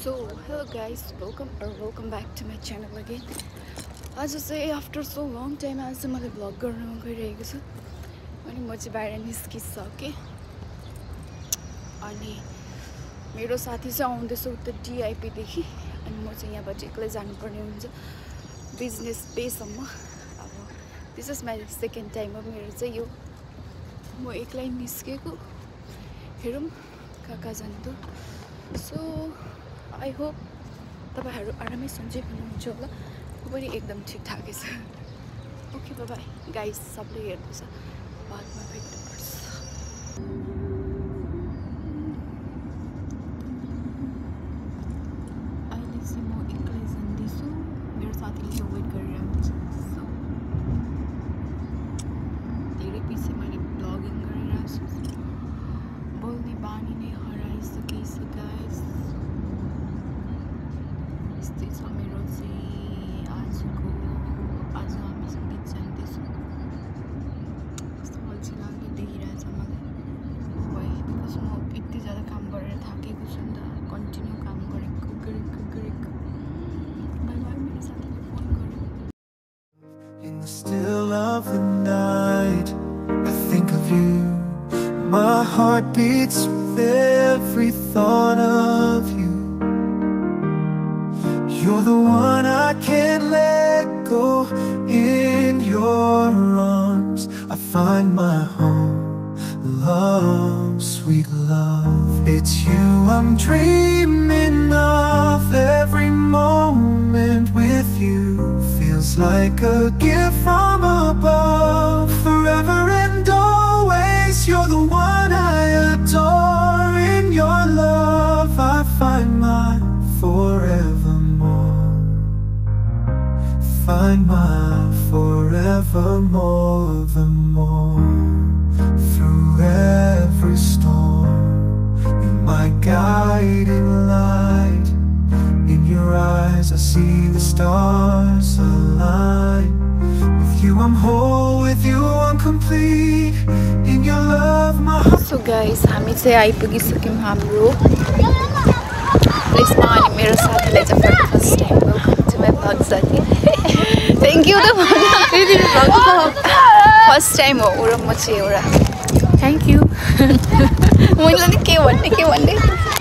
So hello guys, welcome back to my channel again. आज चाहिँ after so long time आज चाहिँ मैले vlog गर्न गइरहेको छु अनि म चाहिँ बाहिर निस्किसकेँ अनि मेरो साथी चाहिँ आउँदैछ उता DIP देखि अनि म चाहिँ यहाँबाट एक्लै जानुपर्ने हुन्छ बिजनेस बेसम्म। अब this is my second time हो मेरो चाहिँ यो म एक्लै निस्केको हेरौँ कहाँ जान्छु। सो आई होप तपाईहरु आरामै सन्चै हुनुहुन्छ होला। म पनि एकदम ठिकठाकै छ। ओके बाइ बाइ गाइस, सबले हेर्दैछ बादमा भेट्नुपर्छ। अहिले चाहिँ म एक्लै जान्दैछु, मेरो साथीले चाहिँ वेट गरिरहेको छ। सो धेरै पछि मैले ब्लगिङ गरिरहेको छु, बोल्ने बानी नै हराइसकेछ गाइस। यस्तै छ मेरो चाहिँ आज हामी सङ्गीत जान्दैछौँ। कस्तो अल्छी लाग्दो देखिरहेछ मलाई बिकज म यति ज्यादा काम गरेर थाकेको छु नि त, कन्टिन्यू काम गरेको बाइ बाइ। मेरो साथीले फोन गर्यो। In the still of the night, I think of you. My heart beats with every thought of you. You're the one I can't let go. In your arms I find my home. Love, sweet love, it's you I'm dreaming of. Every moment with you feels like a gift from above. Forever and always, you're the one I adore. In your love I find my forevermore. Find my forevermore, the more. Through every storm, you're my guiding light. In your eyes I see the stars align. With you I'm whole, with you I'm complete. In your love my heart. So guys, हामी चाहिँ आइपुगिसक्यौँ हाम्रो प्लेसमा अनि मेरो साथीलाई चाहिँ first time welcome to my vlog साथी। Thank you त first time हो र म चाहिँ एउटा थ्याङ्क यू। मैले नि के भन्ने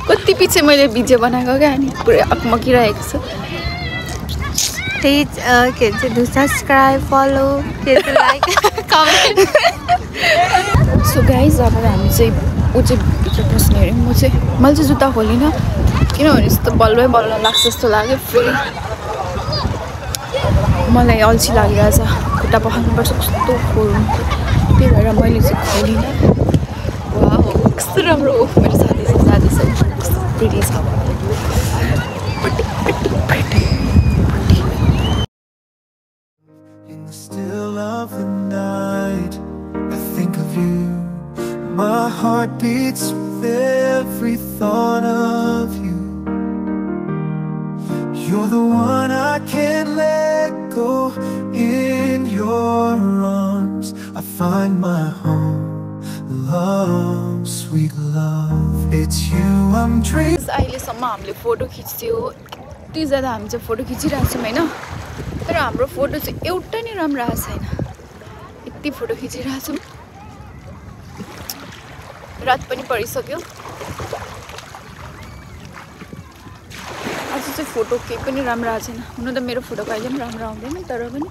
कति पछि मैले भिडियो बनाएको क्या, अनि पुरै अकमकिरहेको छु। त्यही के भन्छ do subscribe follow like comment. So guys अब हामी चाहिँ ऊ चाहिँ भित्र पस्ने अरे। मैले चाहिँ जुत्ता खोलिनँ किनभने यस्तो बल्ल लाग्छ जस्तो लाग्यो। फेरि मलाई अल्छी लागिरहेछ, खुट्टा पखाल्नुपर्छ कस्तो फोहोर हुन्थ्यो, त्यही भएर मैले चाहिँ खोलिनँ। वाउ कस्तो राम्रो हो मेरो साथी चाहिँ जाँदैछ, कस्तो प्रिटी छ। In the still of the night, I think of you. My heart beats with every thought of you. You're the one I can't let go. In your arms I find my home. Love, sweet love, it's you I'm dreaming. अहिलेसम्म हामीले photo खिच्थ्यो, यति ज्यादा हामी चाहिँ photo खिचिरहेको छौँ होइन, तर हाम्रो फोटो चाहिँ एउटा नै राम्रो आएको छैन। यति फोटो खिचिरहेको छौँ, रात पनि परिसक्यो। आज चाहिँ फोटो केही पनि राम्रो आएको छैन। हुन त मेरो फोटो कहिले पनि राम्रो आउँदैन, तर पनि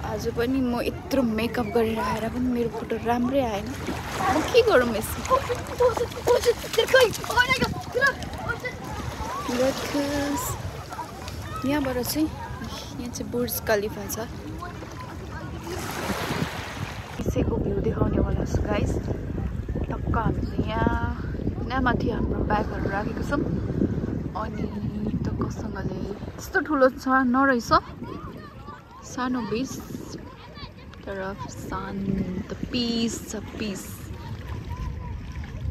आज पनि म यत्रो मेकअप गरेर आएर पनि मेरो फोटो राम्रै आएन। म के गरौँ यसमा। यहाँबाट चाहिँ यहाँ चाहिँ बुर्ज खलिफा छ, त्यसैको भ्यू देखाउनेवाला छु गाइस। टक्क हामी चाहिँ यहाँ माथि हाम्रो ब्यागहरू राखेको छौँ अनि टक्कसँगले यस्तो ठुलो छ नरहेछ, सानो बिच तर शान्त पिस छ, पिस।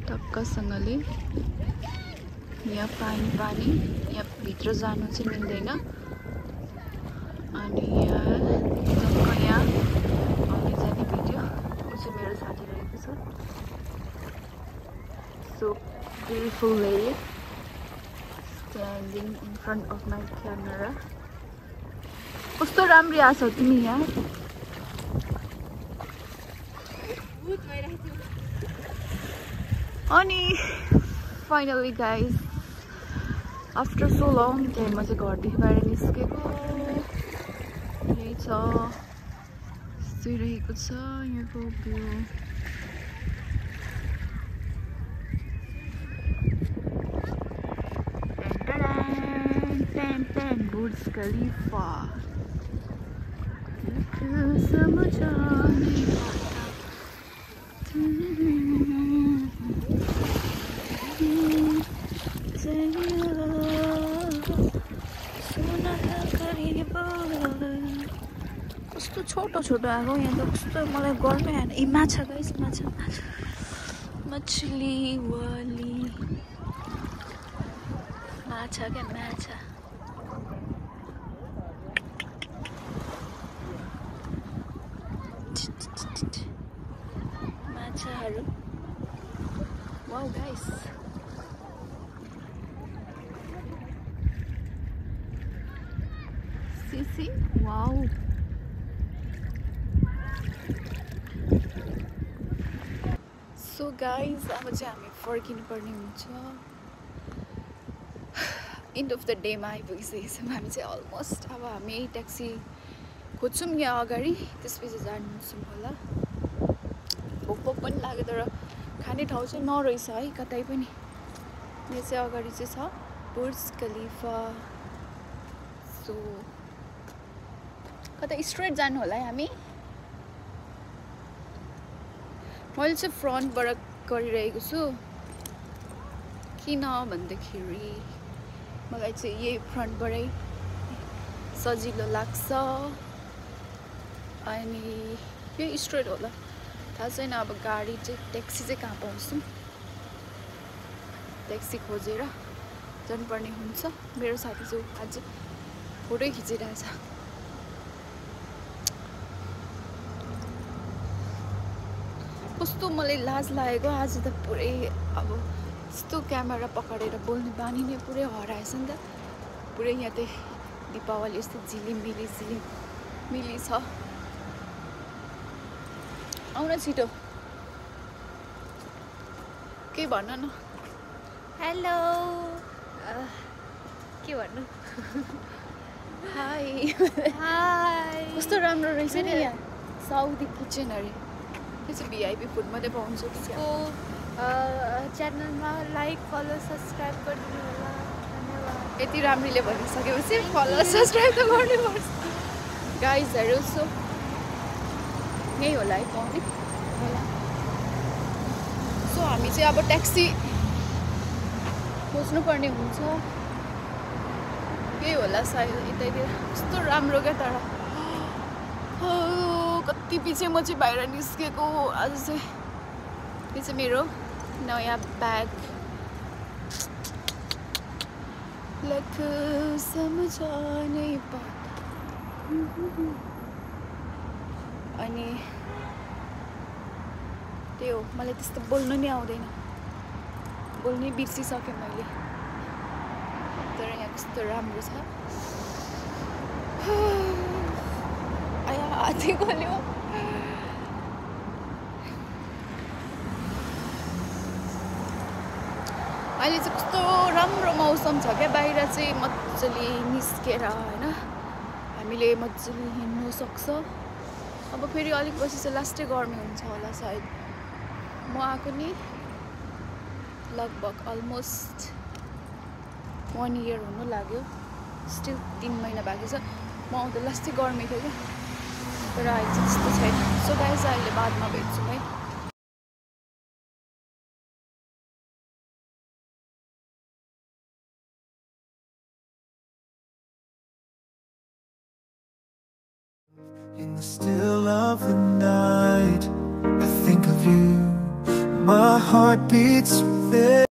टक्कसँगले यहाँ पानी यहाँ भित्र जानु चाहिँ मिल्दैन। अनि यहाँ आउने जाने भिडियो ऊ चाहिँ मेरो साथी रहेको छ। So beautiful lake. standing in front of my camera. कस्तो राम्री आछौ तिमी यार. अनि finally guys, after so long time ma चाहिँ घरदेखि बाहिर निस्केको. यही छ सुइरहेको छ यहाँको भ्यू. Burj Khalifa. कस्तो छोटो छोटो आएको यहाँ त. कस्तो मलाई गर्मै आएन. ए माछा गाइस, माछा मछली वाली माछा क्या माछा. माछाहरू. Wow guys. See, wow. So guys, अब चाहिँ हामी फर्किनु पर्ने हुन्छ. एन्ड अफ द डेमा आइपुगिसकेको छौँ हामी चाहिँ अलमोस्ट. अब हामी ट्याक्सी खोज्छौँ यहाँ अगाडि, त्यसपछि जान्छौँ होला. भोक पनि लाग्यो तर खाने ठाउँ चाहिँ नरहेछ है कतै पनि. यहाँ चाहिँ अगाडि चाहिँ छ बुर्ज खलिफा. सो कता स्ट्रेट जानु होला है हामी. मैले चाहिँ फ्रन्टबाट गरिरहेको छु. किन भन्दाखेरि मलाई चाहिँ यही फ्रन्टबाटै सजिलो लाग्छ. अनि यो स्ट्रेट होला थाहा छैन. अब गाडी चाहिँ ट्याक्सी चाहिँ कहाँ पाउँछौँ. ट्याक्सी खोजेर जानुपर्ने हुन्छ. मेरो साथी चाहिँ आज फोटो खिचिरहेछ. कस्तो मलाई लाज लागेको आज त पुरै. अब यस्तो क्यामेरा पकडेर बोल्ने बानी नै पुरै हराएछ नि त. पुरै यहाँ चाहिँ दीपावली यस्तो झिलिमिली छ. आउन छिटो. के भन न. हेलो. के भन्नु. हाई. हाई. कस्तो राम्रो रहेछ नि यहाँ. साउदी किचन अरे. त्यो चाहिँ भिआइपी फुड मात्रै पाउँछ. त्यसको च्यानलमा लाइक फलो सब्सक्राइब गरिदिनु होला. धन्यवाद. यति राम्रीले भनिसकेपछि फलो सब्सक्राइब त गर्नुपर्छ गाइजहरू. सो यही होला है पाउने होला. सो हामी चाहिँ अब ट्याक्सी खोज्नुपर्ने हुन्छ. यही होला सायद यतैतिर. कस्तो राम्रो क्या तर कति पछि म चाहिँ बाहिर निस्केको आज चाहिँ. यो चाहिँ मेरो नयाँ ब्याग. लख सम्झनै पाता. अनि त्यही हो. मलाई त्यस्तो बोल्नु नि आउँदैन. बोल्नै बिर्सिसकेँ मैले. तर यहाँ कस्तो राम्रो छ. आया हातै खोल्यो. अहिले चाहिँ कस्तो राम्रो मौसम छ क्या. बाहिर चाहिँ मजाले निस्केर होइन हामीले मजाले हिँड्नु सक्छ. अब फेरि अलिक पछि चाहिँ लास्टै गर्मी हुन्छ होला सायद. म आएको नि लगभग अलमोस्ट 1 इयर हुनु लाग्यो. स्टिल 3 महिना बाँकी छ. म आउँदा लास्टै गर्मी थियो क्या. तर अहिले चाहिँ त्यस्तो छैन. सो गाइस अहिले बादमा भेट्छौँ है. In the still of the night, I think of you. My heart beats fast.